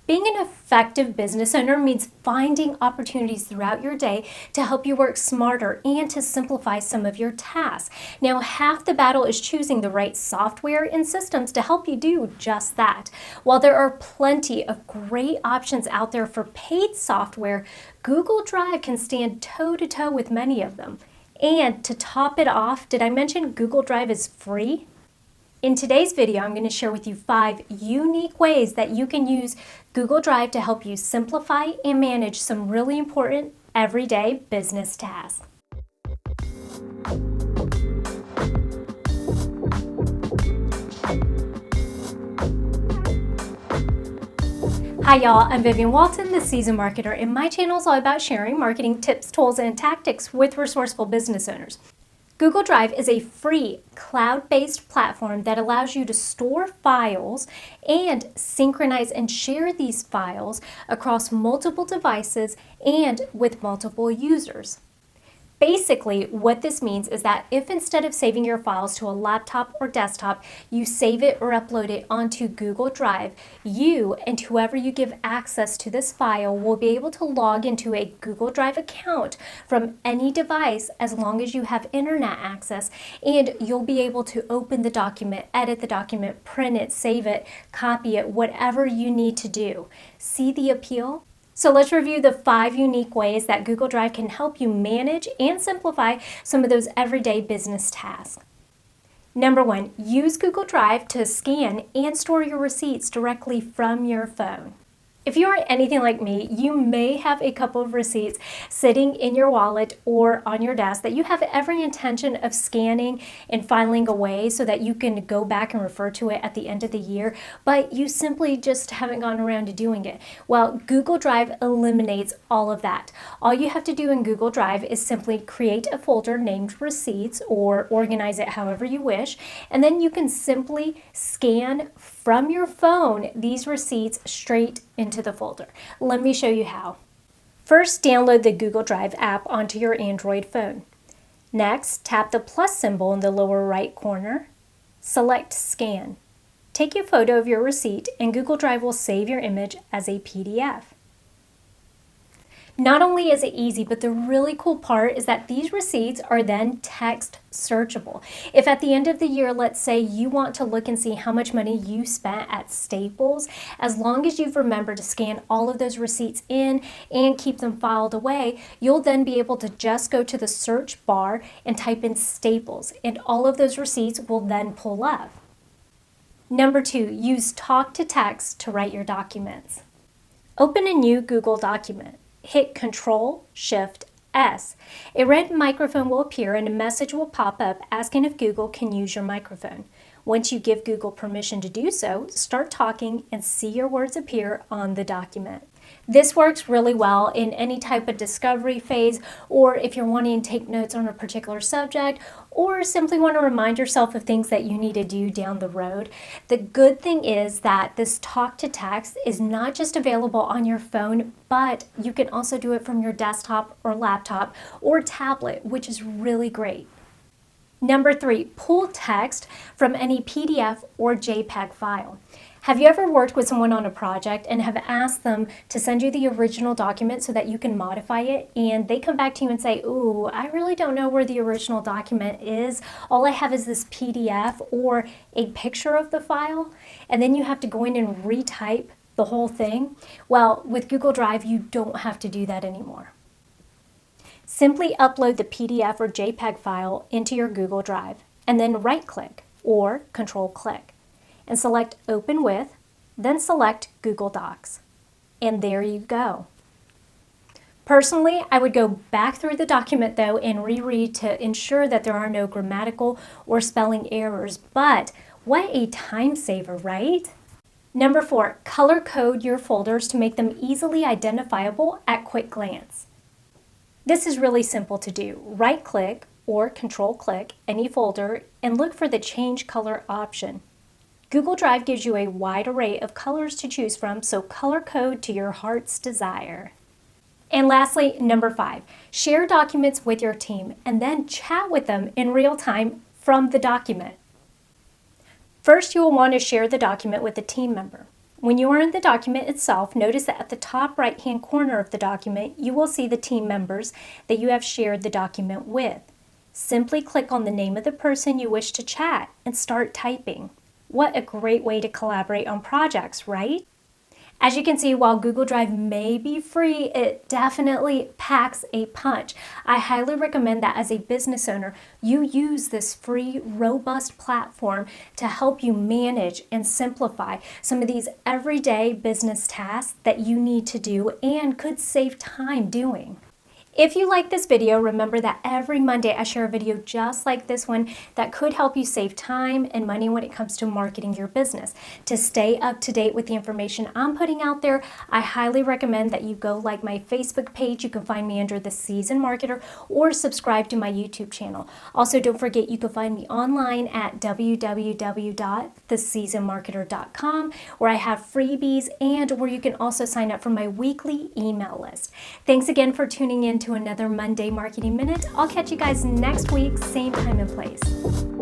Being an effective business owner means finding opportunities throughout your day to help you work smarter and to simplify some of your tasks. Now, half the battle is choosing the right software and systems to help you do just that. While there are plenty of great options out there for paid software, Google Drive can stand toe-to-toe with many of them. And to top it off, did I mention Google Drive is free? In today's video, I'm going to share with you 5 unique ways that you can use Google Drive to help you simplify and manage some really important everyday business tasks. Hi y'all, I'm Vivian Walton, the Seasoned Marketer, and my channel is all about sharing marketing tips, tools, and tactics with resourceful business owners. Google Drive is a free cloud-based platform that allows you to store files and synchronize and share these files across multiple devices and with multiple users. Basically, what this means is that if instead of saving your files to a laptop or desktop, you save it or upload it onto Google Drive, you and whoever you give access to this file will be able to log into a Google Drive account from any device as long as you have internet access, and you'll be able to open the document, edit the document, print it, save it, copy it, whatever you need to do. See the appeal? So let's review the 5 unique ways that Google Drive can help you manage and simplify some of those everyday business tasks. Number 1, use Google Drive to scan and store your receipts directly from your phone. If you are anything like me, you may have a couple of receipts sitting in your wallet or on your desk that you have every intention of scanning and filing away so that you can go back and refer to it at the end of the year, but you simply just haven't gotten around to doing it. Well, Google Drive eliminates all of that. All you have to do in Google Drive is simply create a folder named Receipts or organize it however you wish, and then you can simply scan from your phone these receipts straight into the folder. Let me show you how. First, download the Google Drive app onto your Android phone. Next, tap the plus symbol in the lower right corner. Select Scan. Take a photo of your receipt and Google Drive will save your image as a PDF. Not only is it easy, but the really cool part is that these receipts are then text searchable. If at the end of the year, let's say you want to look and see how much money you spent at Staples, as long as you've remembered to scan all of those receipts in and keep them filed away, you'll then be able to just go to the search bar and type in Staples, and all of those receipts will then pull up. Number 2, use Talk to Text to write your documents. Open a new Google document. Hit Ctrl-Shift-S. A red microphone will appear and a message will pop up asking if Google can use your microphone. Once you give Google permission to do so, start talking and see your words appear on the document. This works really well in any type of discovery phase, or if you're wanting to take notes on a particular subject, or simply want to remind yourself of things that you need to do down the road. The good thing is that this talk to text is not just available on your phone, but you can also do it from your desktop or laptop or tablet, which is really great. Number 3, pull text from any PDF or JPEG file. Have you ever worked with someone on a project and have asked them to send you the original document so that you can modify it, and they come back to you and say, ooh, I really don't know where the original document is. All I have is this PDF or a picture of the file, and then you have to go in and retype the whole thing? Well, with Google Drive, you don't have to do that anymore. Simply upload the PDF or JPEG file into your Google Drive, and then right-click or Control-click. And select Open With, then select Google Docs. And there you go. Personally, I would go back through the document though and reread to ensure that there are no grammatical or spelling errors, but what a time saver, right? Number 4, color code your folders to make them easily identifiable at quick glance. This is really simple to do. Right-click or Control-click any folder and look for the Change Color option. Google Drive gives you a wide array of colors to choose from, so color code to your heart's desire. And lastly, number 5, share documents with your team and then chat with them in real time from the document. First, you will want to share the document with a team member. When you are in the document itself, notice that at the top right-hand corner of the document, you will see the team members that you have shared the document with. Simply click on the name of the person you wish to chat and start typing. What a great way to collaborate on projects, right? As you can see, while Google Drive may be free, it definitely packs a punch. I highly recommend that as a business owner, you use this free, robust platform to help you manage and simplify some of these everyday business tasks that you need to do and could save time doing. If you like this video, remember that every Monday I share a video just like this one that could help you save time and money when it comes to marketing your business. To stay up to date with the information I'm putting out there, I highly recommend that you go like my Facebook page. You can find me under The Seasoned Marketer, or subscribe to my YouTube channel. Also, don't forget you can find me online at www.theseasonedmarketer.com, where I have freebies and where you can also sign up for my weekly email list. Thanks again for tuning in to another Monday Marketing Minute. I'll catch you guys next week, same time and place.